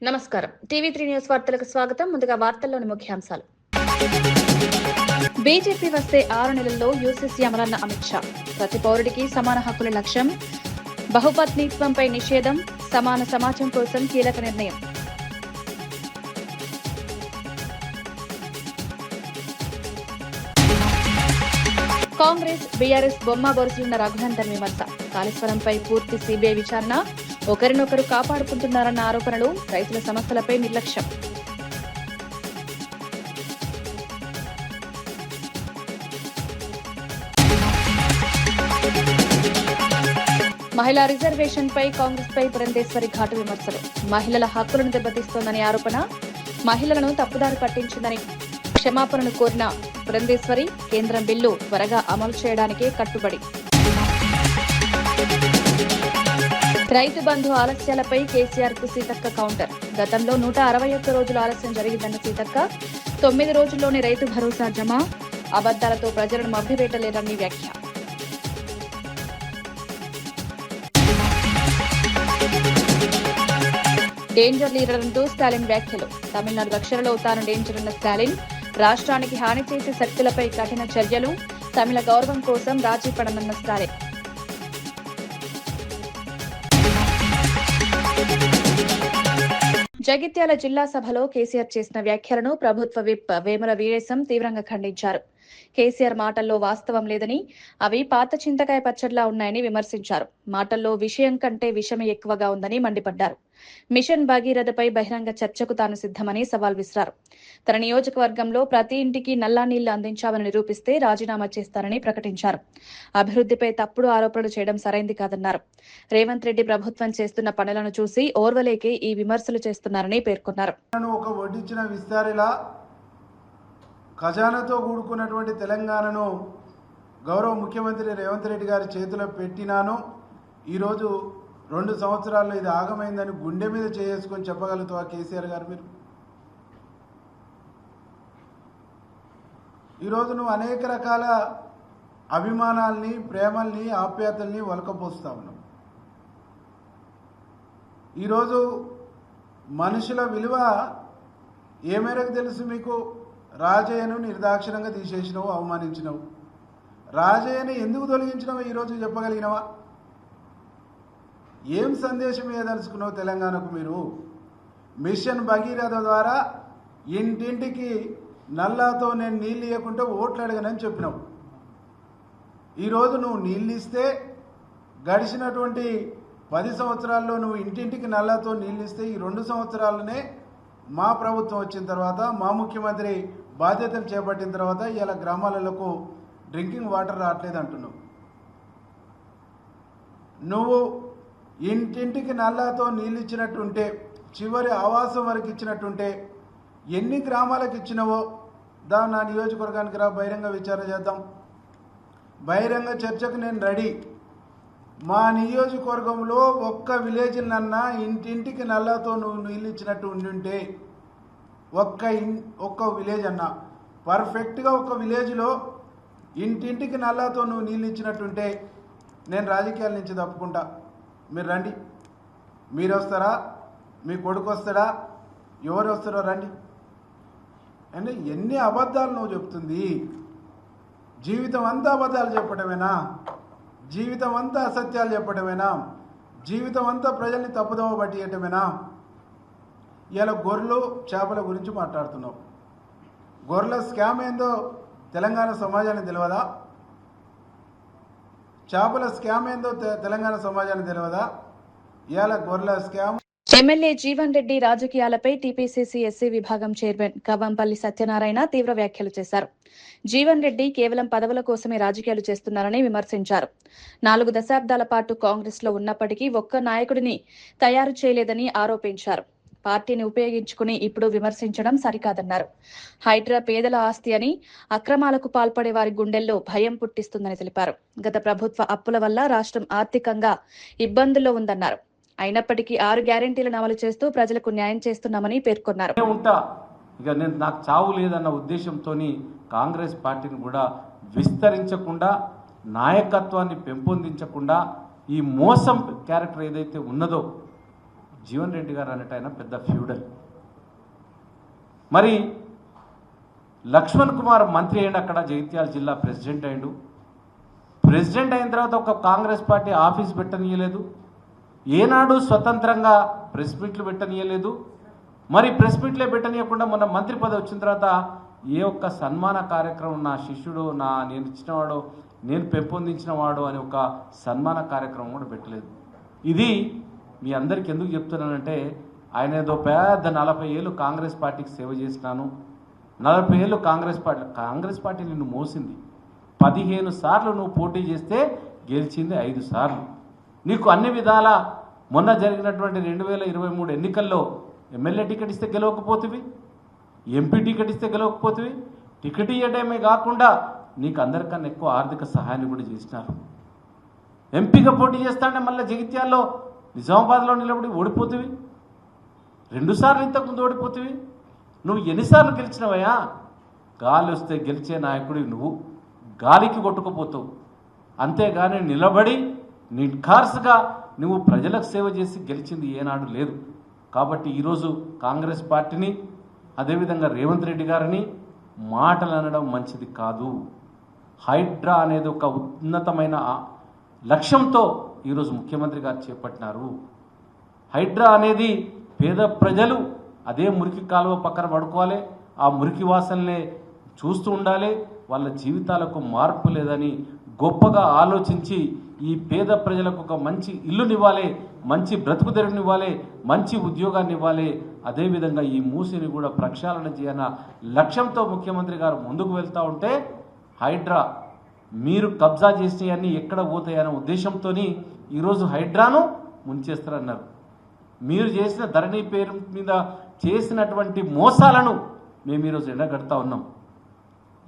నమస్కారం. టీవీ3 న్యూస్ వార్తలకు స్వాగతం. ముందుగా వార్తల్లోని ముఖ్యాంశాలు. బీజేపీ వస్తే 6 నెలల్లో యూసీసీ అమలన్న అమిత్ షా. ప్రతి పౌరుడికి సమాన హక్కుల లక్ష్యం. బహుపత్నీత్వంపై నిషేధం. సమాన సమాజం కోసం కీలక నిర్ణయం. కాంగ్రెస్ బీఆర్ఎస్ బొమ్మ బొరుసులున్న రఘునందన్ విమర్శ. కాళేశ్వరంపై పూర్తి సీబీఐ విచారణ. ఒకరినొకరు కాపాడుకుంటున్నారన్న ఆరోపణలు. రైతుల సమస్యలపై నిర్లక్ష్యం. మహిళా రిజర్వేషన్ పై కాంగ్రెస్ పై పురంధేశ్వరి ఘాటు విమర్శలు. మహిళల హక్కులను దెబ్బతీస్తోందని ఆరోపణ. మహిళలను తప్పుదారి పట్టించిందని క్షమాపణను కోరిన పురంధేశ్వరి. కేంద్రం బిల్లు త్వరగా అమలు చేయడానికే కట్టుబడి. రైతు బంధు ఆలస్యాలపై కేసీఆర్ కు సీతక్క కౌంటర్. గతంలో 161 రోజుల ఆలస్యం జరిగిందన్న సీతక్క. 9 రోజుల్లోనే రైతు భరోసా జమ. అబద్దాలతో ప్రజలను మభ్యపెట్టలేరని వ్యాఖ్య. డేంజర్ లీడర్ అంటూ స్టాలిన్ వ్యాఖ్యలు. తమిళనాడు రక్షణలో తాను డేంజర్ అన్న స్టాలిన్. రాష్ట్రానికి హాని చేసే శక్తులపై కఠిన చర్యలు. తమిళ గౌరవం కోసం రాజీ పడనన్న స్టాలిన్. జగిత్యాల జిల్లా సభలో కేసీఆర్ చేసిన వ్యాఖ్యలను ప్రభుత్వ విప్ వేముల వీరేశం తీవ్రంగా ఖండించారు. కేసీఆర్ మాటల్లో వాస్తవం లేదని, అవి పాత చింతకాయ పచ్చడిలా ఉన్నాయని విమర్శించారు. మాటల్లో విషయం కంటే విషమే ఎక్కువగా ఉందని మండిపడ్డారు. మిషన్ భగీరథపై బహిరంగ చర్చకు తాను సిద్దమని సవాల్ విసిరారు. తన నియోజకవర్గంలో ప్రతి ఇంటికి నల్లా నీళ్లు అందించామని నిరూపిస్తే రాజీనామా చేస్తారని ప్రకటించారు. అభివృద్ధిపై తప్పుడు ఆరోపణలు చేయడం సరైంది కాదన్నారు. రేవంత్ రెడ్డి ప్రభుత్వం చేస్తున్న పనులను చూసి ఓర్వలేకే ఈ విమర్శలు చేస్తున్నారని పేర్కొన్నారు. ఖజానాతో కూడుకున్నటువంటి తెలంగాణను గౌరవ ముఖ్యమంత్రి రేవంత్ రెడ్డి గారి చేతిలో పెట్టినాను. ఈరోజు 2 సంవత్సరాల్లో ఇది ఆగమైందని గుండె మీద చేసుకొని చెప్పగలుగుతావా కేసీఆర్ గారు? మీరు ఈరోజు నువ్వు అనేక రకాల అభిమానాల్ని, ప్రేమల్ని, ఆప్యాయతల్ని వలకపోస్తా ఉన్నావు. ఈరోజు మనుషుల విలువ ఏ మేరకు తెలుసు మీకు? రాజయ్యను నిర్దాక్షిణంగా తీసేసినావు, అవమానించినావు. రాజయ్యను ఎందుకు తొలగించినావు ఈరోజు చెప్పగలిగినవా? ఏం సందేశం ఏదలుచుకున్నావు తెలంగాణకు? మీరు మిషన్ భగీరథ ద్వారా ఇంటింటికి నల్లాతో నేను నీళ్ళు ఇవ్వకుంటే ఓట్లు అడగనని చెప్పినావు. ఈరోజు నువ్వు నీళ్ళు ఇస్తే, గడిచినటువంటి 10 సంవత్సరాల్లో నువ్వు ఇంటింటికి నల్లాతో నీళ్ళు ఇస్తే, ఈ 2 సంవత్సరాలనే మా ప్రభుత్వం వచ్చిన తర్వాత, మా ముఖ్యమంత్రి బాధ్యతలు చేపట్టిన తర్వాత ఇలా గ్రామాలకు డ్రింకింగ్ వాటర్ రావట్లేదు అంటున్నావు. నువ్వు ఇంటింటికి నల్లాతో నీళ్ళు ఇచ్చినట్టుంటే, చివరి ఆవాసం వరకు ఇచ్చినట్టుంటే, ఎన్ని గ్రామాలకు ఇచ్చినావో నా నియోజకవర్గానికి రా, బహిరంగ విచారణ చేద్దాం. బహిరంగ చర్చకు నేను రెడీ. మా నియోజకవర్గంలో ఒక్క విలేజ్లన్నా ఇంటింటికి నల్లాతో నువ్వు నీళ్ళు ఇచ్చినట్టు ఉండుంటే, ఒక్క విలేజ్ అన్నా పర్ఫెక్ట్గా ఒక విలేజ్లో ఇంటింటికి నల్లాతో నువ్వు నీళ్ళు ఇచ్చినట్టుంటే నేను రాజకీయాల నుంచి తప్పుకుంటా. మీరు రండి. మీరు వస్తారా? మీ కొడుకు వస్తాడా? ఎవరు వస్తారో రండి. అంటే ఎన్ని అబద్ధాలు నువ్వు చెప్తుంది? జీవితం అంతా అబద్ధాలు చెప్పడమేనా? జీవితం అంతా అసత్యాలు చెప్పడమేనా? జీవితం అంతా ప్రజల్ని తప్పుదోవ పట్టియటమేనా? ఇలా గొర్రెలు చేపల గురించి మాట్లాడుతున్నావు. గొర్రెల స్కామ్ ఏందో తెలంగాణ సమాజానికి తెలియదా? చేపల స్కామ్ ఏందో తెలంగాణ సమాజానికి తెలియదా? ఇలా గొర్రెల స్కామ్. ఎమ్మెల్యే జీవన్ రెడ్డి రాజకీయాలపై టీపీసీసీ ఎస్సీ విభాగం చైర్మన్ కవ్వంపల్లి సత్యనారాయణ తీవ్ర వ్యాఖ్యలు చేశారు. జీవన్ రెడ్డి కేవలం పదవుల కోసమే రాజకీయాలు చేస్తున్నారని విమర్శించారు. 4 దశాబ్దాల పాటు కాంగ్రెస్ లో ఉన్నప్పటికీ ఒక్క నాయకుడిని తయారు చేయలేదని ఆరోపించారు. పార్టీని ఉపయోగించుకుని ఇప్పుడు విమర్శించడం సరికాదన్నారు. హైడ్రా పేదల ఆస్తి అని, అక్రమాలకు పాల్పడే వారి గుండెల్లో భయం పుట్టిస్తుందని తెలిపారు. గత ప్రభుత్వ అప్పుల వల్ల రాష్ట్రం ఆర్థికంగా ఇబ్బందుల్లో ఉందన్నారు. అయినప్పటికీ 6 గ్యారెంటీలను అమలు చేస్తూ ప్రజలకు న్యాయం చేస్తున్నామని పేర్కొన్నారు. ఇక నేను నాకు చావు లేదన్న ఉద్దేశంతో కాంగ్రెస్ పార్టీని కూడా విస్తరించకుండా, నాయకత్వాన్ని పెంపొందించకుండా, ఈ మోసం క్యారెక్టర్ ఏదైతే ఉన్నదో జీవన్ రెడ్డి గారు అన్నట్టు ఆయన పెద్ద ఫ్యూడల్. మరి లక్ష్మణ్ కుమార్ మంత్రి అయ్యిండు, అక్కడ జగిత్యాల జిల్లా ప్రెసిడెంట్ అయ్యిండు. ప్రెసిడెంట్ అయిన తర్వాత ఒక కాంగ్రెస్ పార్టీ ఆఫీస్ పెట్టనీయలేదు, ఏనాడు స్వతంత్రంగా ప్రెస్ మీట్లు పెట్టనీయలేదు. మరి ప్రెస్ మీట్లే పెట్టనీయకుండా మొన్న మంత్రి పదవి వచ్చిన తర్వాత ఏ ఒక్క సన్మాన కార్యక్రమం, నా శిష్యుడు, నేను ఇచ్చినవాడో, నేను పెంపొందించిన వాడు అని ఒక సన్మాన కార్యక్రమం కూడా పెట్టలేదు. ఇది మీ అందరికీ ఎందుకు చెప్తున్నానంటే, ఆయన ఏదో పెద్ద 40 ఏళ్ళు కాంగ్రెస్ పార్టీకి సేవ చేసినాను, 40 ఏళ్ళు కాంగ్రెస్ పార్టీ నిన్ను మోసింది. 15 సార్లు నువ్వు పోటీ చేస్తే గెలిచింది 5 సార్లు. నీకు అన్ని విధాల మొన్న జరిగినటువంటి 2023 ఎన్నికల్లో ఎమ్మెల్యే టికెట్ ఇస్తే గెలవకపోతివి, ఎంపీ టికెట్ ఇస్తే గెలవకపోతివి. టికెట్ ఇవ్వడమే కాకుండా నీకు అందరికన్నా ఎక్కువ ఆర్థిక సహాయాన్ని కూడా చేసినారు. ఎంపీగా పోటీ చేస్తాంటే మళ్ళీ జగిత్యాల్లో, నిజామాబాద్లో నిలబడి ఓడిపోతివి. 2 సార్లు ఇంతకుముందు ఓడిపోతివి. నువ్వు ఎన్నిసార్లు గెలిచినవయ్యా? గాలి వస్తే గెలిచే నాయకుడివి నువ్వు, గాలికి కొట్టుకుపోతావు. అంతేగాని నిలబడి నిర్ఖార్సుగా నువ్వు ప్రజలకు సేవ చేసి గెలిచింది ఏనాడు లేదు. కాబట్టి ఈరోజు కాంగ్రెస్ పార్టీని, అదేవిధంగా రేవంత్ రెడ్డి గారిని మాటలు అనడం మంచిది కాదు. హైడ్రా అనేది ఒక ఉన్నతమైన లక్ష్యంతో ఈరోజు ముఖ్యమంత్రి గారు చేపట్టినారు. హైడ్రా అనేది పేద ప్రజలు అదే మురికి కాలువ పక్కన పడుకోవాలి, ఆ మురికి వాసనలే చూస్తూ ఉండాలి, వాళ్ళ జీవితాలకు మార్పు లేదని గొప్పగా ఆలోచించి ఈ పేద ప్రజలకు ఒక మంచి ఇల్లునివ్వాలి, మంచి బ్రతుకు తెరువునివ్వాలి, మంచి ఉద్యోగాన్ని ఇవ్వాలి, అదేవిధంగా ఈ మూసిని కూడా ప్రక్షాళన చేయాలన్న లక్ష్యంతో ముఖ్యమంత్రి గారు ముందుకు వెళ్తూ ఉంటే, హైడ్రా మీరు కబ్జా చేసినవన్నీ ఎక్కడ పోతాయనే ఉద్దేశంతో ఈరోజు హైడ్రాను ముంచేస్తారన్నారు. మీరు చేసిన ధరణి పేరు మీద చేసినటువంటి మోసాలను మేము ఈరోజు ఎండగడతా ఉన్నాం.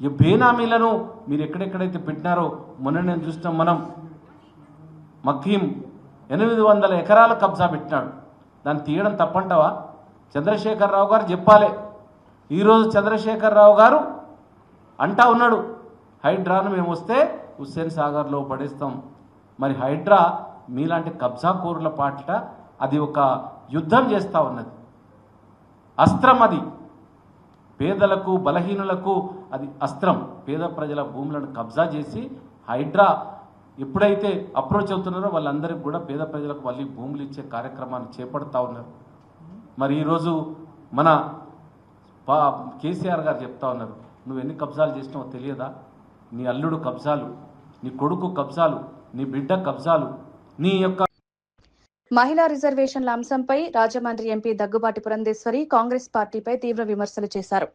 ఈ బేనామీలను మీరు ఎక్కడెక్కడైతే పెట్టినారో మొన్న నేను చూసినాం. మనం మఖీం 800 ఎకరాలు కబ్జా పెట్టినాడు, దాన్ని తీయడం తప్పంటావా? చంద్రశేఖరరావు గారు చెప్పాలి. ఈరోజు చంద్రశేఖరరావు గారు అంటా ఉన్నాడు, హైడ్రాను మేము వస్తే హుస్సేన్ సాగర్లో పడేస్తాం. మరి హైడ్రా మీలాంటి కబ్జా కోరుల పాట అది ఒక యుద్ధం చేస్తూ ఉన్నది, అస్త్రం. అది పేదలకు బలహీనులకు అది అస్త్రం. పేద ప్రజల భూములను కబ్జా చేసి హైడ్రా ఎప్పుడైతే అప్రోచ్ అవుతున్నారో వాళ్ళందరికీ కూడా పేద ప్రజలకు మళ్ళీ భూములు ఇచ్చే కార్యక్రమాన్ని చేపడతా ఉన్నారు. మరి ఈరోజు మన కేసీఆర్ గారు చెప్తా ఉన్నారు, నువ్వు ఎన్ని కబ్జాలు చేసినావో తెలియదా? నీ అల్లుడు కబ్జాలు, నీ కొడుకు కబ్జాలు, నీ బిడ్డ కబ్జాలు, నీ యొక్క మహిళా రిజర్వేషన్ల అంశంపై రాజమండ్రి ఎంపీ దగ్గుబాటి పురంధేశ్వరి కాంగ్రెస్ పార్టీపై తీవ్ర విమర్శలు చేశారు.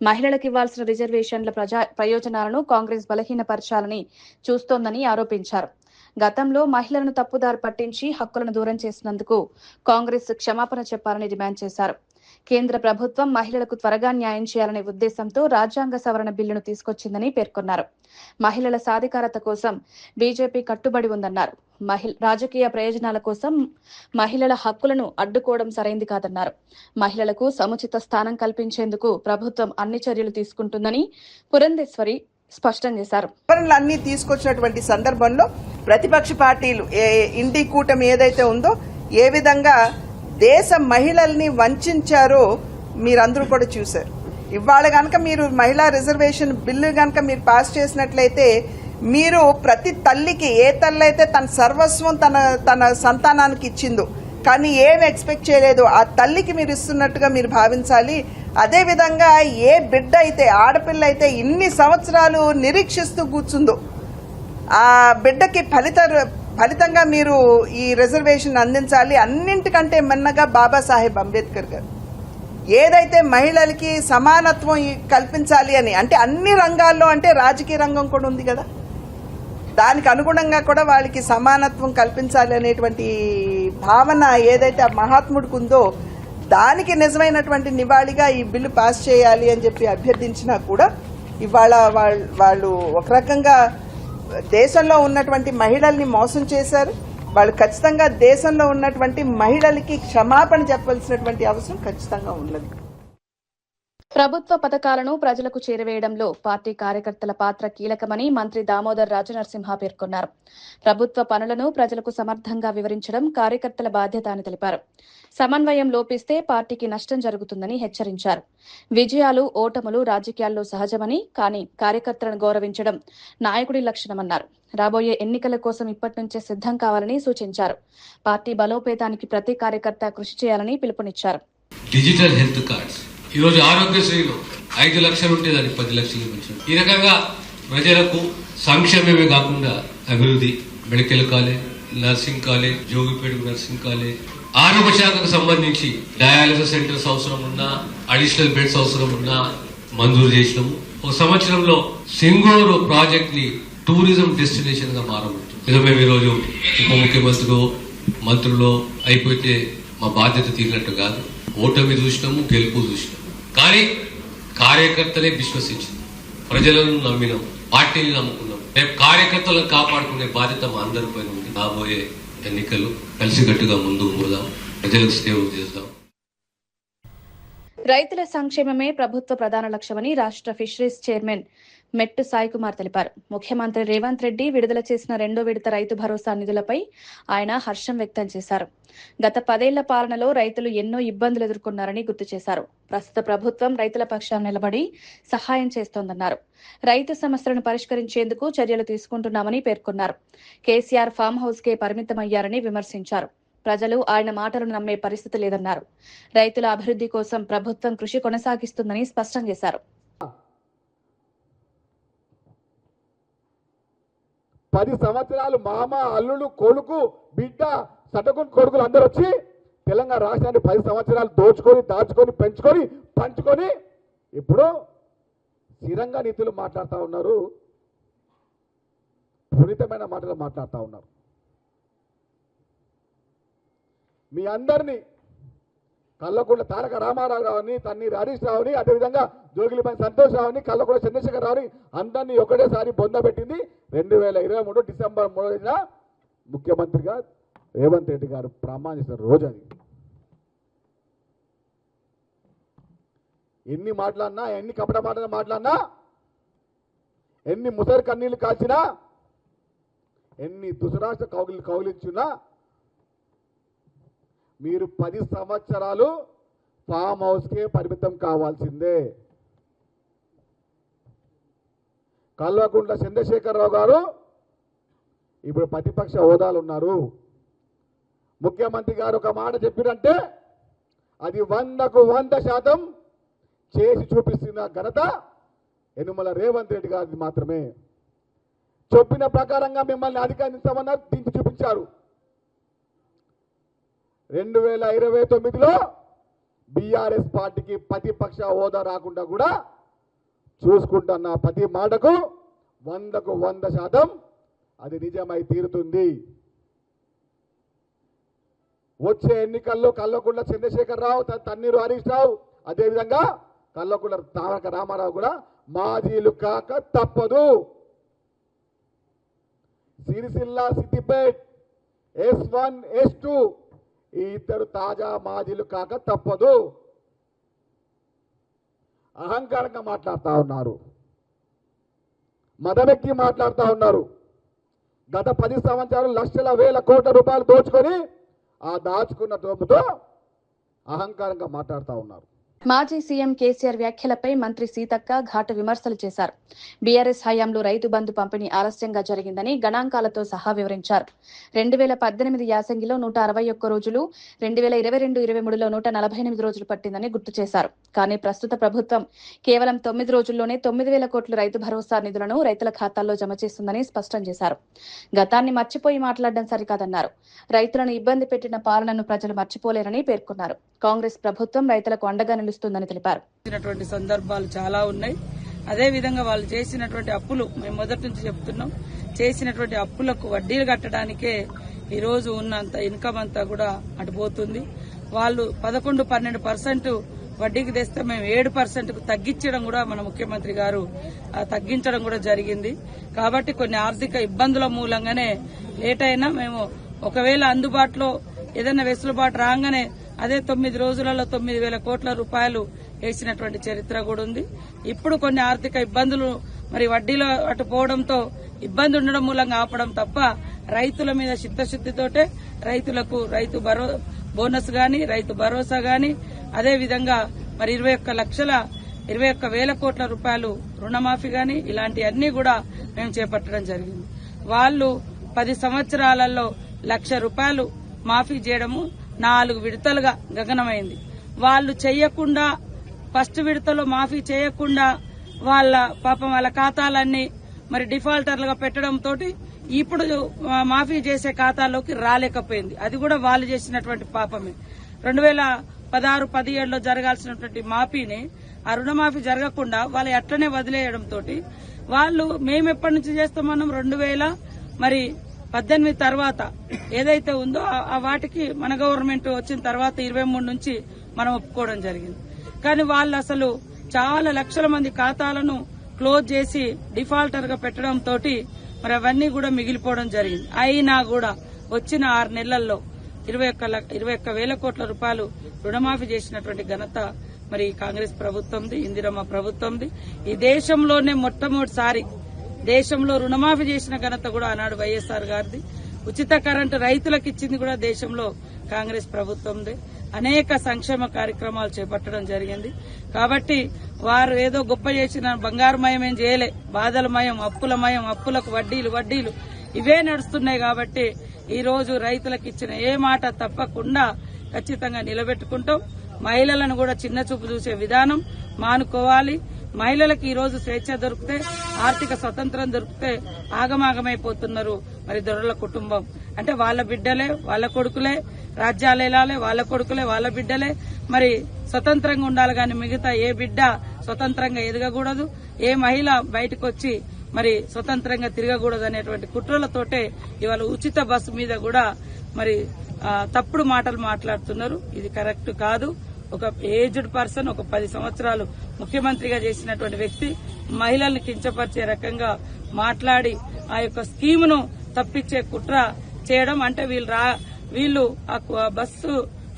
మహిళలకు ఇవ్వాల్సిన రిజర్వేషన్ల ప్రయోజనాలను కాంగ్రెస్ బలహీనపరచాలని చూస్తోందని ఆరోపించారు. గతంలో మహిళలను తప్పుదారి పట్టించి హక్కులను దూరం చేసినందుకు కాంగ్రెస్ క్షమాపణ చెప్పాలని డిమాండ్ చేశారు. కేంద్ర ప్రభుత్వం మహిళలకు త్వరగా న్యాయం చేయాలనే ఉద్దేశంతో రాజ్యాంగ సవరణ బిల్లును తీసుకొచ్చిందని పేర్కొన్నారు. మహిళల సాధికారత కోసం బీజేపీ కట్టుబడి ఉందన్నారు. రాజకీయ ప్రయోజనాల కోసం మహిళల హక్కులను అడ్డుకోవడం సరైంది కాదన్నారు. మహిళలకు సముచిత స్థానం కల్పించేందుకు ప్రభుత్వం అన్ని చర్యలు తీసుకుంటుందని పురంధేశ్వరి స్పష్టం చేశారు. సవరణలన్నీ తీసుకొచ్చినటువంటి సందర్భంలో ప్రతిపక్ష పార్టీలు ఇండి కూటమి ఏదైతే ఉందో ఏ విధంగా దేశ మహిళల్ని వంచారో మీరందరూ కూడా చూశారు. ఇవాళ కనుక మీరు మహిళా రిజర్వేషన్ బిల్లు కనుక మీరు పాస్ చేసినట్లయితే మీరు ప్రతి తల్లికి, ఏ తల్లి అయితే తన సర్వస్వం తన సంతానానికి ఇచ్చిందో కానీ ఏం ఎక్స్పెక్ట్ చేయలేదు ఆ తల్లికి మీరు ఇస్తున్నట్టుగా మీరు భావించాలి. అదేవిధంగా ఏ బిడ్డ అయితే, ఆడపిల్ల అయితే ఇన్ని సంవత్సరాలు నిరీక్షిస్తూ కూర్చుందో ఆ బిడ్డకి ఫలితంగా మీరు ఈ రిజర్వేషన్ అందించాలి. అన్నింటికంటే మిన్నగా బాబాసాహెబ్ అంబేద్కర్ గారు ఏదైతే మహిళలకి సమానత్వం కల్పించాలి అని, అంటే అన్ని రంగాల్లో, అంటే రాజకీయ రంగం కూడా ఉంది కదా, దానికి అనుగుణంగా కూడా వాళ్ళకి సమానత్వం కల్పించాలి అనేటువంటి భావన ఏదైతే ఆ మహాత్ముడికి ఉందో దానికి నిజమైనటువంటి నివాళిగా ఈ బిల్లు పాస్ చేయాలి అని చెప్పి అభ్యర్థించినా కూడా ఇవాళ వాళ్ళు ఒక రకంగా దేశంలో ఉన్నటువంటి మహిళల్ని మోసం చేశారు. వాళ్ళు ఖచ్చితంగా దేశంలో ఉన్నటువంటి మహిళలకి క్షమాపణ చెప్పాల్సినటువంటి అవసరం ఖచ్చితంగా ఉన్నది. ప్రభుత్వ పథకాలను ప్రజలకు చేరవేయడంలో పార్టీ కార్యకర్తల పాత్ర కీలకమని మంత్రి దామోదర్ రాజనరసింహ పేర్కొన్నారు. ప్రభుత్వ పనులను ప్రజలకు సమర్థంగా వివరించడం కార్యకర్తల బాధ్యత అని తెలిపారు. సమన్వయం లోపిస్తే పార్టీకి నష్టం జరుగుతుందని హెచ్చరించారు. విజయాలు ఓటములు రాజకీయాల్లో సహజమని, కానీ కార్యకర్తలను గౌరవించడం నాయకుడి లక్షణమన్నారు. రాబోయే ఎన్నికల కోసం ఇప్పటి నుంచే సిద్ధం కావాలని సూచించారు. పార్టీ బలోపేతానికి ప్రతి కార్యకర్త కృషి చేయాలని పిలుపునిచ్చారు. డిజిటల్ హెల్త్ కార్డ్స్ ఈరోజు ఆరోగ్యశ్రీలో 5 లక్షలు ఉంటే దానికి 10 లక్షలు పెంచారు. ఈ రకంగా ప్రజలకు సంక్షేమమే కాకుండా అభివృద్ధి, medical college, nursing college, Jogipet nursing college, ఆరోగ్య శాఖకు సంబంధించి డయాలసిస్ సెంటర్స్ అవసరం ఉన్నా, అడిషనల్ బెడ్స్ అవసరం ఉన్నా మంజూరు చేసినాము. ఒక సంవత్సరంలో సింగూరు ప్రాజెక్ట్ ని టూరిజం డెస్టినేషన్ గా మారబోతుంది. ఇదో మేము ఈరోజు ఉప ముఖ్యమంత్రులు, మంత్రులు అయిపోతే మా బాధ్యత తీరినట్టు కాదు. ఓటమి చూసినాము, గెలుపు చూసినాము, కానీ కార్యకర్తలే విశ్వసించింది, ప్రజలను నమ్మినాం, పార్టీని నమ్ముకున్నాం. రేపు కార్యకర్తలను కాపాడుకునే బాధ్యత మా అందరిపై ఉంది. రాబోయే ఎన్నికలు కలిసికట్టుగా ముందుకు పోదాం, ప్రజలకు సేవ చేద్దాం. రైతుల సంక్షేమమే ప్రభుత్వ ప్రధాన లక్ష్యమని రాష్ట్ర ఫిషరీస్ చైర్మన్ మెట్టు సాయి కుమార్ తెలిపారు. ముఖ్యమంత్రి రేవంత్ రెడ్డి విడుదల చేసిన 2వ విడత రైతు భరోసా నిధులపై ఆయన హర్షం వ్యక్తం చేశారు. గత 10 ఏళ్ల పాలనలో రైతులు ఎన్నో ఇబ్బందులు ఎదుర్కొన్నారని గుర్తు చేశారు. ప్రస్తుత ప్రభుత్వం రైతుల పక్షాన నిలబడి సహాయం చేస్తోందన్నారు. రైతు సమస్యలను పరిష్కరించేందుకు చర్యలు తీసుకుంటున్నామని పేర్కొన్నారు. కేసీఆర్ ఫామ్ హౌస్ కే పరిమితమయ్యారని విమర్శించారు. ప్రజలు ఆయన మాటలను నమ్మే పరిస్థితి లేదన్నారు. రైతుల అభివృద్ధి కోసం ప్రభుత్వం కృషి కొనసాగిస్తుందని స్పష్టం చేశారు. 10 సంవత్సరాలు మామ, అల్లుడు, కొడుకు, బిడ్డ, సటకుని కొడుకులు అందరూ వచ్చి తెలంగాణ రాష్ట్రాన్ని 10 సంవత్సరాలు దోచుకొని, దాచుకొని, పెంచుకొని, పంచుకొని ఇప్పుడు స్థిరంగా నీతులు మాట్లాడుతూ ఉన్నారు, పునీతమైన మాటలు మాట్లాడుతూ ఉన్నారు. మీ అందరినీ కల్లకుంట్ల తారక రామారావు గారిని, తన్నీరు హరీష్ రావుని, అదేవిధంగా జోగిలిపల్లి సంతోష్ రావుని, కల్లకుంట్ల చంద్రశేఖర్ రావుని అందరినీ ఒకటేసారి బొందబెట్టింది 2023 డిసెంబర్ 3న ముఖ్యమంత్రిగా రేవంత్ రెడ్డి గారు ప్రమాణ చేసిన రోజు అది. ఎన్ని మాట్లాడినా, ఎన్ని కపట మాటలు మాట్లాడినా, ఎన్ని ముసరి కన్నీళ్లు కాల్చినా, ఎన్ని దుసరాష్ట్ర కౌగిలించున్నా మీరు 10 సంవత్సరాలు ఫామ్ హౌస్కే పరిమితం కావాల్సిందే. కల్వకుంట్ల చంద్రశేఖరరావు గారు ఇప్పుడు ప్రతిపక్ష హోదాలు ఉన్నారు. ముఖ్యమంత్రి గారు ఒక మాట చెప్పిరంటే అది 100కు 100% చేసి చూపిస్తున్న ఘనత యనుమల రేవంత్ రెడ్డి గారిది మాత్రమే. చెప్పిన ప్రకారంగా మిమ్మల్ని అధికారించమన్నారు, దించి చూపించారు. 2029లో బీఆర్ఎస్ పార్టీకి ప్రతిపక్ష హోదా రాకుండా కూడా చూసుకుంటున్న ప్రతి మాటకు 100కు 100% అది నిజమై తీరుతుంది. వచ్చే ఎన్నికల్లో కల్వకుంట్ల చంద్రశేఖరరావు, తన్నీరు హరీష్ రావు, అదేవిధంగా కల్వకుంట్ల తారక రామారావు కూడా మాజీలు కాక తప్పదు. సిరిసిల్ల, సిద్దిపేట్, S1, S2 ఈ ఇద్దరు తాజా మాజీలు కాక తప్పదు. అహంకారంగా మాట్లాడుతూ ఉన్నారు, మదమెక్కి మాట్లాడుతూ ఉన్నారు. గత 10 సంవత్సరాలు లక్షల వేల కోట్ల రూపాయలు దోచుకొని ఆ దాచుకున్న తోపుతో అహంకారంగా మాట్లాడుతూ ఉన్నారు. మాజీ సీఎం కేసీఆర్ వ్యాఖ్యలపై మంత్రి సీతక్క ఘాటు విమర్శలు చేశారు. బీఆర్ఎస్ హయాంలో రైతు బంధు పంపిణీ ఆలస్యంగా జరిగిందని గణాంకాలతో సహా వివరించారు. 2018 యాసంగిలో 161 రోజులు, 2022-23లో 148 రోజులు పట్టిందని గుర్తు చేశారు. కానీ ప్రస్తుత ప్రభుత్వం కేవలం 9 రోజుల్లోనే 9,000 కోట్ల రైతు భరోసా నిధులను రైతుల ఖాతాల్లో జమ చేస్తుందని స్పష్టం చేశారు. గతాన్ని మర్చిపోయి మాట్లాడడం సరికాదన్నారు. రైతులను ఇబ్బంది పెట్టిన పాలనను ప్రజలు మర్చిపోలేరని పేర్కొన్నారు. కాంగ్రెస్ ప్రభుత్వం రైతులకు అండగా నిలుస్తుందని తెలిపారు. సందర్భాలు చాలా ఉన్నాయి. అదే విధంగా వాళ్ళు చేసినటువంటి అప్పులు, మేము మొదటి నుంచి చెప్తున్నాం, చేసినటువంటి అప్పులకు వడ్డీలు కట్టడానికే ఈ రోజు ఉన్నంత ఇన్కమ్ అంతా కూడా అటుపోతుంది. వాళ్ళు 11-12% వడ్డీకి తెస్తే మేము 7%కు తగ్గించడం కూడా మన ముఖ్యమంత్రి గారు తగ్గించడం కూడా జరిగింది. కాబట్టి కొన్ని ఆర్థిక ఇబ్బందుల మూలంగానే లేట్ అయినా మేము ఒకవేళ అందుబాటులో ఏదైనా వెసులుబాటు రాగానే అదే 9 రోజులలో 9,000 కోట్ల రూపాయలు వేసినటువంటి చరిత్ర కూడా ఉంది. ఇప్పుడు కొన్ని ఆర్థిక ఇబ్బందులు మరి వడ్డీలో అటు పోవడంతో ఇబ్బంది ఉండడం మూలంగా ఆపడం తప్ప రైతుల మీద చిత్తశుద్దితోటే రైతులకు రైతు బోనస్ గాని, రైతు భరోసా గాని, అదేవిధంగా మరి 21,21,000 కోట్ల రూపాయలు రుణమాఫీ గాని ఇలాంటివన్నీ కూడా మేము చేపట్టడం జరిగింది. వాళ్ళు 10 సంవత్సరాలలో 1,00,000 రూపాయలు మాఫీ చేయడము 4 విడతలుగా గగనమైంది. వాళ్ళు చెయ్యకుండా ఫస్ట్ విడతలో మాఫీ చేయకుండా వాళ్ళ ఖాతాలన్నీ మరి డిఫాల్టర్లుగా పెట్టడంతో ఇప్పుడు మాఫీ చేసే ఖాతాలోకి రాలేకపోయింది. అది కూడా వాళ్ళు చేసినటువంటి పాపమే. 2016-17లో జరగాల్సినటువంటి మాఫీని ఆ రుణమాఫీ జరగకుండా వాళ్ళు అట్లనే వదిలేయడంతో వాళ్ళు మేము ఎప్పటి నుంచి చేస్తామన్నాం 2018 తర్వాత ఏదైతే ఉందో ఆ వాటికి మన గవర్నమెంట్ వచ్చిన తర్వాత 23 నుంచి మనం ఒప్పుకోవడం జరిగింది. కానీ వాళ్ళు అసలు చాలా లక్షల మంది ఖాతాలను క్లోజ్ చేసి డిఫాల్టర్ గా పెట్టడంతో మరి అవన్నీ కూడా మిగిలిపోవడం జరిగింది. అయినా కూడా వచ్చిన 6 నెలల్లో 21,000 కోట్ల రూపాయలు రుణమాఫీ చేసినటువంటి ఘనత మరి కాంగ్రెస్ ప్రభుత్వంది, ఇందిరమ్మ ప్రభుత్వంది. ఈ దేశంలోనే మొట్టమొదటిసారి దేశంలో రుణమాఫీ చేసిన ఘనత కూడా ఆనాడు వైఎస్ఆర్ గారిది. ఉచిత కరెంటు రైతులకు ఇచ్చింది కూడా దేశంలో కాంగ్రెస్ ప్రభుత్వందే. అనేక సంక్షేమ కార్యక్రమాలు చేపట్టడం జరిగింది. కాబట్టి వారు ఏదో గొప్ప చేసిన బంగారుమయం ఏం చేయలే, బాధలమయం, అప్పులమయం, అప్పులకు వడ్డీలు ఇవే నడుస్తున్నాయి. కాబట్టి ఈ రోజు రైతులకు ఇచ్చిన ఏ మాట తప్పకుండా ఖచ్చితంగా నిలబెట్టుకుంటాం. మహిళలను కూడా చిన్న చూపు చూసే విధానం మానుకోవాలి. మహిళలకు ఈ రోజు స్వేచ్ఛ దొరికితే, ఆర్థిక స్వతంత్రం దొరికితే ఆగమాగమైపోతున్నారు మరి దొరల కుటుంబం. అంటే వాళ్ళ బిడ్డలే, వాళ్ళ కొడుకులే రాజ్యాలు ఏలాలే, వాళ్ళ కొడుకులే, వాళ్ళ బిడ్డలే మరి స్వతంత్రంగా ఉండాలి. కానీ మిగతా ఏ బిడ్డ స్వతంత్రంగా ఎదగకూడదు, ఏ మహిళ బయటకు వచ్చి మరి స్వతంత్రంగా తిరగకూడదు అనేటువంటి కుట్రలతోటే ఇవాళ ఉచిత బస్సు మీద కూడా మరి తప్పుడు మాటలు మాట్లాడుతున్నారు. ఇది కరెక్ట్ కాదు. ఒక ఏజ్డ్ పర్సన్, ఒక 10 సంవత్సరాలు ముఖ్యమంత్రిగా చేసినటువంటి వ్యక్తి మహిళల్ని కించపరిచే రకంగా మాట్లాడి ఆ యొక్క స్కీమును తప్పించే కుట్ర చేయడం అంటే వీళ్ళు ఆ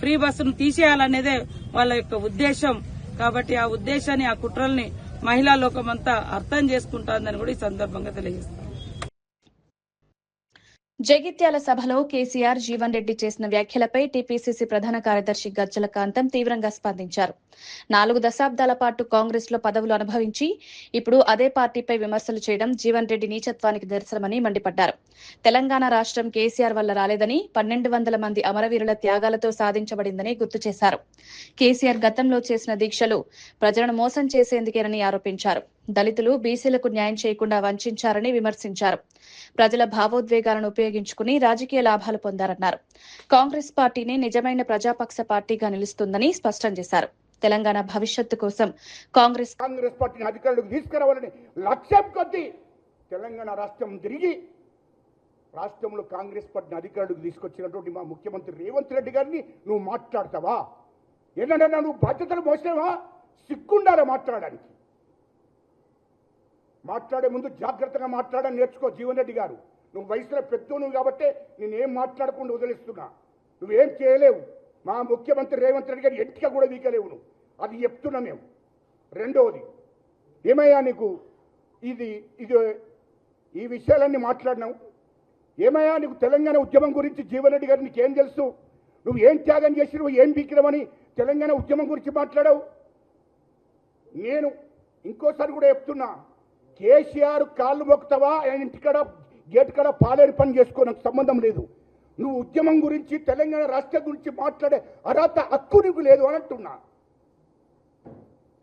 ఫ్రీ బస్సును తీసేయాలనేదే వాళ్ళ యొక్క ఉద్దేశం. కాబట్టి ఆ ఉద్దేశాన్ని, ఆ కుట్రల్ని మహిళా లోకమంతా అర్థం చేసుకుంటోందని కూడా ఈ సందర్భంగా తెలియజేస్తారు. జగిత్యాల సభలో కేసీఆర్, జీవన్ రెడ్డి చేసిన వ్యాఖ్యలపై టీపీసీసీ ప్రధాన కార్యదర్శి గజ్జల కాంతం తీవ్రంగా స్పందించారు. 4 దశాబ్దాల పాటు కాంగ్రెస్ లో పదవులు అనుభవించి ఇప్పుడు అదే పార్టీపై విమర్శలు చేయడం జీవన్ రెడ్డి నీచత్వానికి నిదర్శనమని మండిపడ్డారు. తెలంగాణ రాష్ట్రం కేసీఆర్ వల్ల రాలేదని, 1200 మంది అమరవీరుల త్యాగాలతో సాధించబడిందని గుర్తు చేశారు. కేసీఆర్ గతంలో చేసిన దీక్షలు ప్రజలను మోసం చేసేందుకేనని ఆరోపించారు. దళితులు, బీసీలకు న్యాయం చేయకుండా వంచారని విమర్శించారు. ప్రజల భావోద్వేగాలను ఉపయోగించుకుని రాజకీయ లాభాలు పొందారన్నారు. కాంగ్రెస్ పార్టీని నిజమైన ప్రజాపక్ష పార్టీగా నిలుస్తుందని స్పష్టం చేశారు. తెలంగాణ భవిష్యత్తు కోసం కాంగ్రెస్ పార్టీని అధికారులకు తీసుకురావాలని లక్ష్యం కొద్దీ తెలంగాణ రాష్ట్రం తిరిగి రాష్ట్రంలో కాంగ్రెస్ పార్టీని అధికారులకు తీసుకొచ్చినటువంటి మా ముఖ్యమంత్రి రేవంత్ రెడ్డి గారిని నువ్వు మాట్లాడతావా? ఏంటంటే నువ్వు బాధ్యతలు మోసినావా? సిగ్గుండాలా మాట్లాడడానికి? మాట్లాడే ముందు జాగ్రత్తగా మాట్లాడని నేర్చుకో జీవన్ రెడ్డి గారు. నువ్వు వయసులో పెద్దోను కాబట్టి నేనేం మాట్లాడకుండా వదిలేస్తున్నా. నువ్వేం చేయలేవు. మా ముఖ్యమంత్రి రేవంత్ రెడ్డి గారు ఎంటిక కూడా వీకలేవు నువ్వు. అది చెప్తున్నా మేము. రెండవది ఏమయ్యా నీకు ఈ విషయాలన్నీ మాట్లాడినావు. ఏమయ్యా నీకు తెలంగాణ ఉద్యమం గురించి జీవన్ రెడ్డి గారు నీకేం తెలుసు? నువ్వు ఏం త్యాగం చేసినావు, ఏం బీకినావని తెలంగాణ ఉద్యమం గురించి మాట్లాడావు. నేను ఇంకోసారి కూడా చెప్తున్నా, కేసీఆర్ కాళ్ళు మొక్కుతావా, ఇంటికాడ గేట్ కాడ పాలేరు పని చేసుకో, నాకు సంబంధం లేదు. నువ్వు ఉద్యమం గురించి, తెలంగాణ రాష్ట్రం గురించి మాట్లాడే అర్హత, హక్కు నీకు లేదు అని అంటున్నా.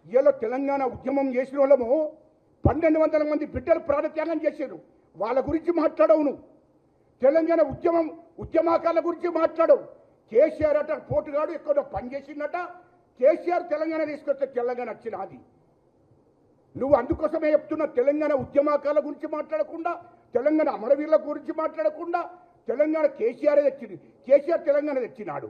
ఇలా తెలంగాణ ఉద్యమం చేసిన వాళ్ళము 1200 మంది బిడ్డలు ప్రాణత్యాగం చేశారు. వాళ్ళ గురించి మాట్లాడవు నువ్వు. తెలంగాణ ఉద్యమకాల గురించి మాట్లాడవు. కేసీఆర్ అట పోటుగాడు ఎక్కడో పనిచేసిందట. కేసీఆర్ తెలంగాణ తీసుకొస్తే తెలంగాణ వచ్చినది. నువ్వు అందుకోసమే చెప్తున్నా, తెలంగాణ ఉద్యమకాల గురించి మాట్లాడకుండా, తెలంగాణ అమరవీరుల గురించి మాట్లాడకుండా, తెలంగాణ కేసీఆర్ తెచ్చింది. కేసీఆర్ తెలంగాణ తెచ్చినాడు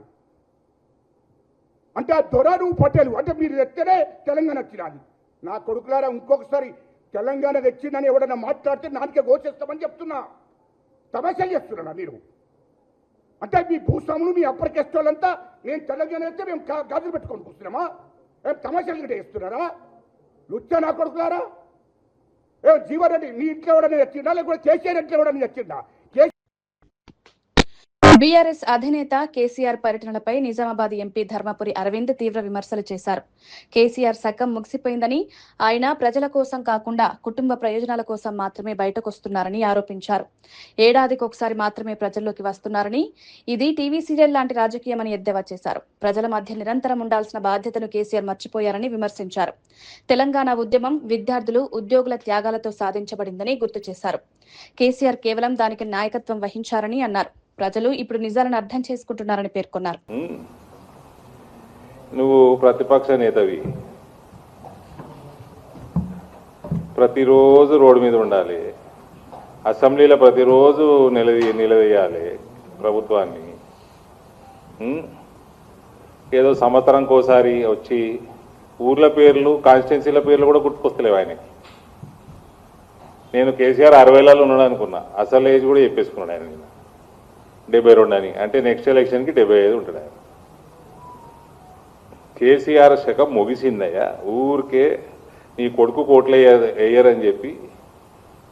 అంటే ఆ దొర నువ్వు పటేలు అంటే మీరు తెస్తేనే తెలంగాణ వచ్చినది. నా కొడుకులారా, ఇంకొకసారి తెలంగాణ తెచ్చిందని ఎవడన్నా మాట్లాడితే నాకే గోచేస్తామని చెప్తున్నా. తమాషాలు చేస్తున్నా మీరు. అంటే మీ భూస్వాములు, మీ అప్పర్ కేస్ట్ వాళ్ళంతా నేను తెలంగాణ అయితే మేము గాజులు పెట్టుకొని కూర్చున్నామా? తమాషాలు గిట్ట చేస్తున్నారా? లుచ్చా నా కొడుకులారా. జీవన్ రెడ్డి నీ ఇంట్లో ఎవడని తెచ్చిండా, లేకపోతే కేసీఆర్ ఇంట్లో ఎవడని తెచ్చిండా? బీఆర్ఎస్ అధినేత కేసీఆర్ పర్యటనలపై నిజామాబాద్ ఎంపీ ధర్మపురి అరవింద్ తీవ్ర విమర్శలు చేశారు. కేసీఆర్ శకం ముగిసిపోయిందని, ఆయన ప్రజల కోసం కాకుండా కుటుంబ ప్రయోజనాల కోసం మాత్రమే బయటకొస్తున్నారని ఆరోపించారు. ఏడాదికొకసారి మాత్రమే ప్రజల్లోకి వస్తున్నారని, ఇది టీవీ సీరియల్ లాంటి రాజకీయమని ఎద్దేవా చేశారు. ప్రజల మధ్య నిరంతరం ఉండాల్సిన బాధ్యతను కేసీఆర్ మర్చిపోయారని విమర్శించారు. తెలంగాణ ఉద్యమం విద్యార్థులు, ఉద్యోగుల త్యాగాలతో సాధించబడిందని గుర్తు చేశారు. కేసీఆర్ కేవలం దానికి నాయకత్వం వహించారని అన్నారు. ప్రజలు ఇప్పుడు నిజాలను అర్థం చేసుకుంటున్నారని పేర్కొన్నారు. నువ్వు ప్రతిపక్ష నేతవి, ప్రతిరోజు రోడ్డు మీద ఉండాలి, అసెంబ్లీలో ప్రతిరోజు నిలదీయాలి ప్రభుత్వాన్ని. ఏదో సంవత్సరంకోసారి వచ్చి ఊర్ల పేర్లు, కాన్స్టిట్యున్సీల పేర్లు కూడా గుర్తుకొస్తలేవు ఆయనకి. నేను కేసీఆర్ 60లలో ఉన్నాడు అనుకున్నా, అసలు ఏజ్ కూడా చెప్పేసుకున్నాడు ఆయన. 72 అని అంటే నెక్స్ట్ ఎలక్షన్కి 75 ఉంటాడు ఆయన. కేసీఆర్ శకం ముగిసిందయ్యా. ఊరికే నీ కొడుకు కోట్లు వేయరని చెప్పి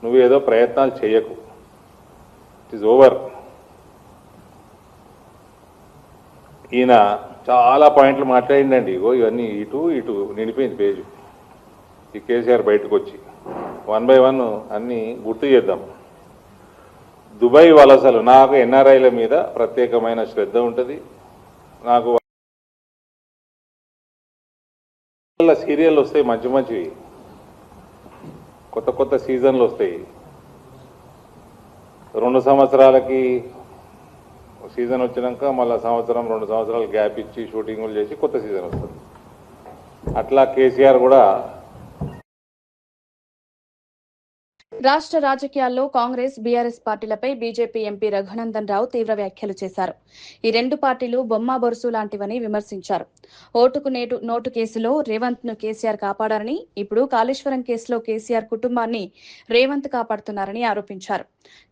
నువ్వు ఏదో ప్రయత్నాలు చేయకు. It is over. ఈయన చాలా పాయింట్లు మాట్లాడిండండి. ఇగో ఇవన్నీ ఇటు నిండిపోయింది పేజు. ఈ కేసీఆర్ బయటకు వచ్చి 1 by 1 అన్నీ గుర్తు చేద్దాం. దుబాయ్ వలసలు, నాకు ఎన్ఆర్ఐల మీద ప్రత్యేకమైన శ్రద్ధ ఉంటుంది. నాకు సీరియల్ వస్తాయి, మంచి మంచివి, కొత్త సీజన్లు వస్తాయి. 2 సంవత్సరాలకి సీజన్ వచ్చినాక మళ్ళీ 2 సంవత్సరాలు గ్యాప్ ఇచ్చి షూటింగులు చేసి కొత్త సీజన్ వస్తుంది. అట్లా కేసీఆర్ కూడా. రాష్ట్ర రాజకీయాల్లో కాంగ్రెస్, బీఆర్ఎస్ పార్టీలపై బీజేపీ ఎంపీ రఘునందన్ రావు తీవ్ర వ్యాఖ్యలు చేశారు. ఈ రెండు పార్టీలు బొమ్మ బొరుసు లాంటివని విమర్శించారు. ఓటుకు నోటు కేసులో రేవంత్ ను కేసీఆర్ కాపాడారని, ఇప్పుడు కాళేశ్వరం కేసులో కేసీఆర్ కుటుంబాన్ని రేవంత్ కాపాడుతున్నారని ఆరోపించారు.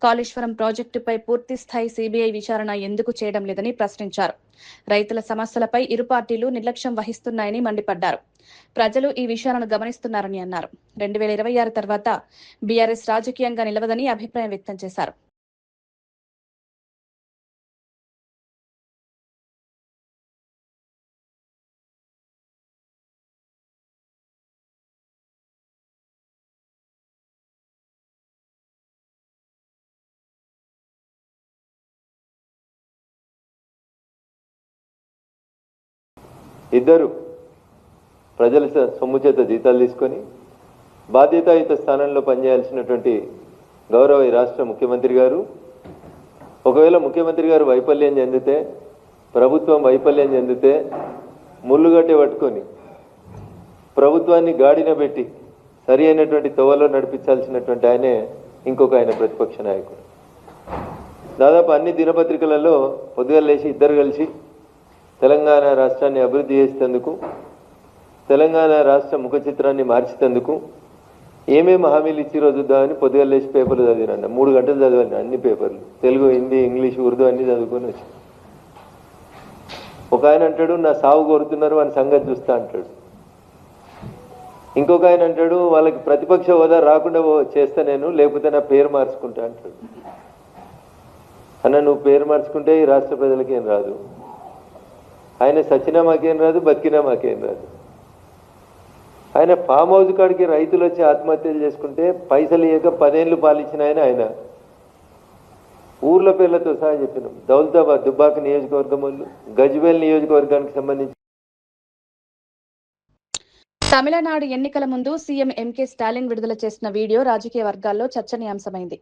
కాళేశ్వరం ప్రాజెక్టుపై పూర్తి స్థాయి సీబీఐ విచారణ ఎందుకు చేయడం లేదని ప్రశ్నించారు. రైతుల సమస్యలపై ఇరు పార్టీలు నిర్లక్ష్యం వహిస్తున్నాయని మండిపడ్డారు. ప్రజలు ఈ విషయాలను గమనిస్తున్నారని అన్నారు. 2026 తర్వాత బీఆర్ఎస్ రాజకీయంగా నిలవదని అభిప్రాయం వ్యక్తం చేశారు. ఇద్దరు ప్రజల సొమ్ము చేత జీతాలు తీసుకొని బాధ్యతాయుత స్థానంలో పనిచేయాల్సినటువంటి గౌరవ రాష్ట్ర ముఖ్యమంత్రి గారు, ఒకవేళ ముఖ్యమంత్రి గారు వైఫల్యం చెందితే, ప్రభుత్వం వైఫల్యం చెందితే ముళ్ళుగడ్డ పట్టుకొని ప్రభుత్వాన్ని గాడిన పెట్టి సరి అయినటువంటి తోవలో నడిపించాల్సినటువంటి ఆయనే ఇంకొక ఆయన ప్రతిపక్ష నాయకుడు. దాదాపు అన్ని దినపత్రికలలో పొద్దుగా లేచి ఇద్దరు కలిసి తెలంగాణ రాష్ట్రాన్ని అభివృద్ధి చేసేందుకు, తెలంగాణ రాష్ట్ర ముఖ చిత్రాన్ని మార్చేందుకు ఏమేమి హామీలు ఇచ్చిరో చూద్దామని పొద్దుగా లేచి పేపర్లు చదివినండి. 3 గంటలు చదివాను అన్ని పేపర్లు, తెలుగు, హిందీ, ఇంగ్లీష్, ఉర్దూ అన్ని చదువుకొని వచ్చి. ఒక ఆయన అంటాడు నా సాగు కోరుతున్నారు, వాని సంగతి చూస్తా అంటాడు. ఇంకొక ఆయన అంటాడు వాళ్ళకి ప్రతిపక్ష హోదా రాకుండా చేస్తా నేను, లేకపోతే నా పేరు మార్చుకుంటా అంటాడు. అన్న, నువ్వు పేరు మార్చుకుంటే ఈ రాష్ట్ర ప్రజలకి ఏం రాదు. ఆయన సచ్చినా మాకేం రాదు, బతికినా మాకేం రాదు. ఆయన ఫామ్ హౌస్ కాడికి రైతులు వచ్చి ఆత్మహత్యలు చేసుకుంటే పైసలు ఇయ్యక 10 ఏళ్ళు పాలించిన ఆయన ఊర్ల పేర్లతో సహా చెప్పినాం. దౌలతాబాద్, దుబ్బాక నియోజకవర్గం వాళ్ళు, గజ్వేల్ నియోజకవర్గానికి సంబంధించి. తమిళనాడు ఎన్నికల ముందు సీఎం ఎంకే స్టాలిన్ విడుదల చేసిన వీడియో రాజకీయ వర్గాల్లో చర్చనీయాంశమైంది.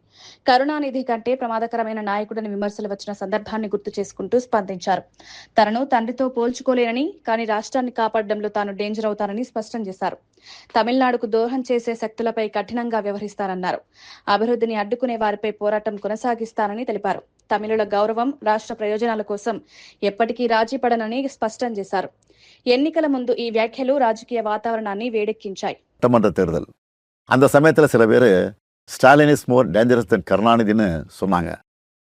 కరుణానిధి కంటే ప్రమాదకరమైన నాయకుడని విమర్శలు వచ్చిన సందర్భాన్ని గుర్తు చేసుకుంటూ స్పందించారు. తనను తండ్రితో పోల్చుకోలేనని, కానీ రాష్ట్రాన్ని కాపాడడంలో తాను డేంజర్ అవుతానని స్పష్టం చేశారు. తమిళనాడుకు దోహం చేసే శక్తులపై కఠినంగా వ్యవహరిస్తారన్నారు. అభివృద్ధిని అడ్డుకునే వారిపై పోరాటం కొనసాగిస్తానని తెలిపారు. తమిళుల గౌరవం, రాష్ట్ర ప్రయోజనాల కోసం ఎప్పటికీ రాజీ పడనని స్పష్టం చేశారు. எண்ணிக்கல முந்து ఈ వ్యాఖ్యలు రాజకీయ వాతావరణాన్ని వేడెక్కించాయి. சட்டமன்ற தேர்தல் அந்த சமயத்தில் சில பேர் ஸ்டாலின் இஸ் மோர் டேஞ்சரஸ் தென் கருணாநிதினு சொன்னாங்க.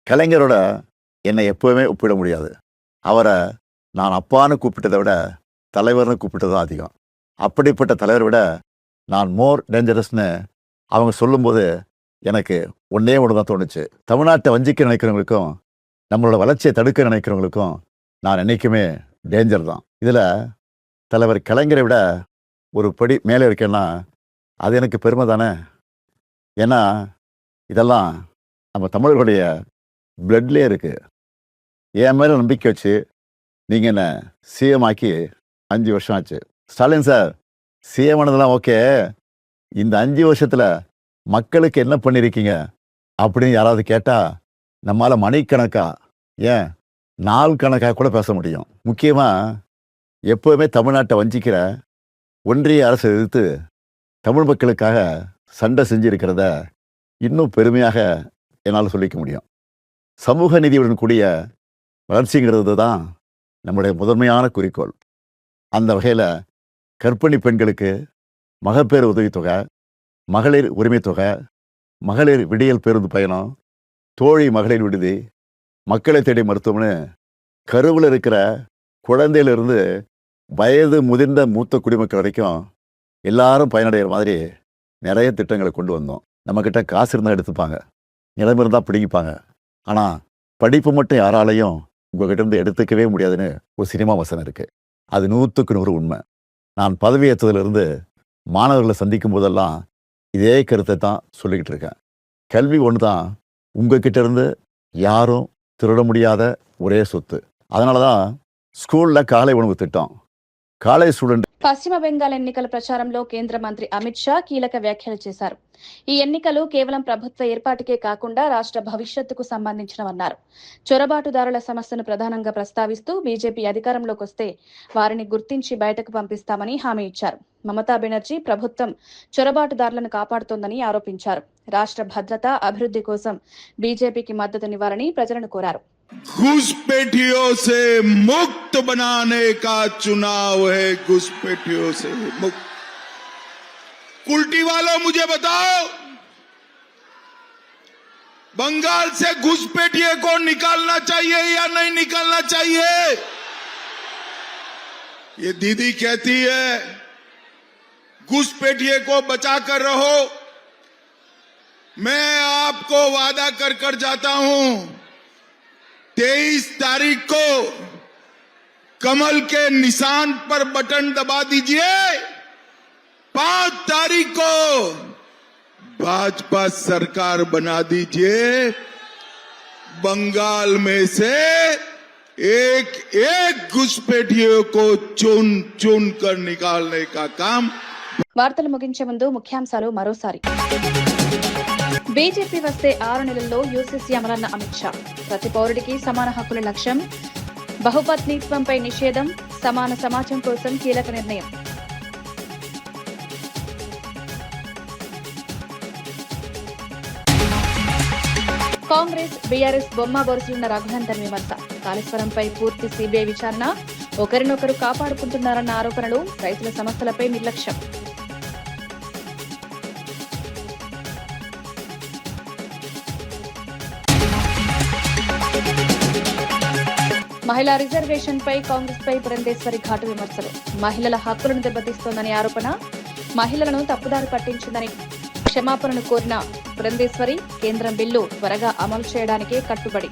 கலைஞரோட என்னை எப்பவுமே ஒப்பிட முடியாது. அவரை நான் அப்பான்னு கூப்பிட்டதை விட தலைவர்னு கூப்பிட்டது தான் அதிகம். அப்படிப்பட்ட தலைவரை விட நான் மோர் டேஞ்சரஸ்னு அவங்க சொல்லும்போது எனக்கு ஒன்றே ஒன்று தான் தோணுச்சு. தமிழ்நாட்டை வஞ்சிக்க நினைக்கிறவங்களுக்கும் நம்மளோட வளர்ச்சியை தடுக்க நினைக்கிறவங்களுக்கும் நான் என்றைக்குமே டேஞ்சர் தான். இதில் தலைவர் கலைஞரை விட ஒரு படி மேலே இருக்கேன்னா அது எனக்கு பெருமை தானே. ஏன்னா இதெல்லாம் நம்ம தமிழர்களுடைய பிளட்லேயே இருக்குது. என் மேலே நம்பிக்கை வச்சு நீங்கள் என்ன சிஎம் ஆக்கி 5 வருஷம் ஆச்சு. ஸ்டாலின் சார் சிஎம் ஆனதெல்லாம் ஓகே, இந்த 5 வருஷத்தில் மக்களுக்கு என்ன பண்ணியிருக்கீங்க அப்படின்னு யாராவது கேட்டால் நம்மளால் மணிக்கணக்கா ஏன் நாள் கணக்காக கூட பேச முடியும். முக்கியமாக எப்போவுமே தமிழ்நாட்டை வஞ்சிக்கிற ஒன்றிய அரசை எதிர்த்து தமிழ் மக்களுக்காக சண்டை செஞ்சிருக்கிறத இன்னும் பெருமையாக என்னால் சொல்லிக்க முடியும். சமூக நீதியுடன் கூடிய வளர்ச்சிங்கிறது தான் நம்முடைய முதன்மையான குறிக்கோள். அந்த வகையில் கர்ப்பிணி பெண்களுக்கு மகப்பேறு உதவித்தொகை, மகளிர் உரிமை தொகை, மகளிர் விடியல் பேருந்து பயணம், தோழி மகளிர் விடுதி, மக்களை தேடி மருத்துவம்னு கருவில் இருக்கிற குழந்தையிலிருந்து வயது முதிர்ந்த மூத்த குடிமக்கள் வரைக்கும் எல்லாரும் பயனடைகிற மாதிரி நிறைய திட்டங்களை கொண்டு வந்தோம். நம்மக்கிட்ட காசு இருந்தால் எடுத்துப்பாங்க, நிலைமை இருந்தால் பிடிங்கிப்பாங்க. ஆனால் படிப்பு மட்டும் யாராலையும் உங்கள்கிட்ட இருந்து எடுத்துக்கவே முடியாதுன்னு ஒரு சினிமா வசனம் இருக்குது. அது 100க்கு 100 உண்மை. நான் பதவியேற்றதிலிருந்து மாணவர்களை சந்திக்கும் போதெல்லாம் இதே கருத்தை தான் சொல்லிக்கிட்டு இருக்கேன். கல்வி ஒன்று தான் உங்ககிட்ட இருந்து யாரும் திருட முடியாத ஒரே சொத்து. அதனால தான் స్కూల్లో కాలే ఉణువు తిట్టాం. కాలేజ్ స్టూడెంట్ పశ్చిమ బెంగాల్ ఎన్నికల ప్రచారంలో కేంద్ర మంత్రి అమిత్ షా కీలక వ్యాఖ్యలు చేశారు. ఈ ఎన్నికలు కేవలం ప్రభుత్వ ఏర్పాటుకే కాకుండా రాష్ట్ర భవిష్యత్తుకు సంబంధించినవన్నారు. చొరబాటుదారుల సమస్యను ప్రధానంగా ప్రస్తావిస్తూ బీజేపీ అధికారంలోకి వస్తే వారిని గుర్తించి బయటకు పంపిస్తామని హామీ ఇచ్చారు. మమతా బెనర్జీ ప్రభుత్వం చొరబాటుదారులను కాపాడుతోందని ఆరోపించారు. రాష్ట్ర భద్రత, అభివృద్ధి కోసం బీజేపీకి మద్దతునివ్వాలని ప్రజలను కోరారు. घुसपैठियों से मुक्त बनाने का चुनाव है, घुसपैठियों से मुक्त। कुल्टी वालों मुझे बताओ, बंगाल से घुसपैठिए को निकालना चाहिए या नहीं निकालना चाहिए? ये दीदी कहती है घुसपैठिए को बचा कर रहो। मैं आपको वादा कर जाता हूं, 23 तारीख को कमल के निशान पर बटन दबा दीजिए। 5 तारीख को भाजपा सरकार बना दीजिए। बंगाल में से एक एक घुसपैठियों को चुन चुन कर निकालने का काम। వార్తలు ముగించే ముందు ముఖ్యాంశాలు మరోసారి. బీజేపీ వస్తే 6 నెలల్లో యూసీసీ అమలన్న అమిత్ షా. ప్రతి పౌరుడికి సమాన హక్కుల లక్ష్యం. బహుపత్నీత్వంపై నిషేధం. సమాన సమాజం కోసం కీలక నిర్ణయం. కాంగ్రెస్, బీఆర్ఎస్ బొమ్మ బొరుసులున్న రఘునందన్ విమర్శ. కాళేశ్వరంపై పూర్తి సీబీఐ విచారణ. ఒకరినొకరు కాపాడుకుంటున్నారన్న ఆరోపణలు. రైతుల సమస్యలపై నిర్లక్ష్యం. మహిళా రిజర్వేషన్ పై కాంగ్రెస్ పై పురంధేశ్వరి ఘాటు విమర్శలు. మహిళల హక్కులను దెబ్బతీస్తోందని ఆరోపణ. మహిళలను తప్పుదారి పట్టించిందని క్షమాపణను కోరిన పురంధేశ్వరి. కేంద్రం బిల్లు త్వరగా అమలు చేయడానికే కట్టుబడి.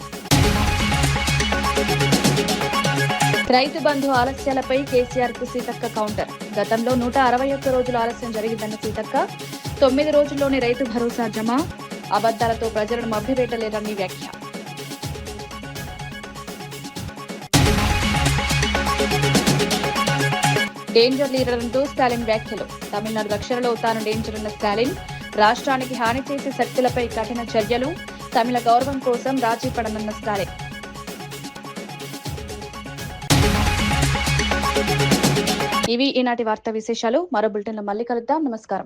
రైతు బంధు ఆలస్యాలపై కేసీఆర్ కు సీతక్క కౌంటర్. గతంలో 161 రోజులు ఆలస్యం జరిగిందన్న సీతక్క. 9 రోజుల్లోనే రైతు భరోసా జమ. అబద్దాలతో ప్రజలను మభ్యపెట్టలేరని వ్యాఖ్య. డేంజర్ లీడర్ అంటూ స్టాలిన్ వ్యాఖ్యలు. తమిళనాడు రక్షణలో తాను డేంజర్ అన్న స్టాలిన్. రాష్ట్రానికి హాని చేసే శక్తులపై కఠిన చర్యలు. తమిళ గౌరవం కోసం రాజీ పడనన్న స్టాలిన్. ఇవి ఈనాటి వార్తా విశేషాలు. మరో బులెటిన్లో మళ్ళీ కలుద్దాం. నమస్కారం.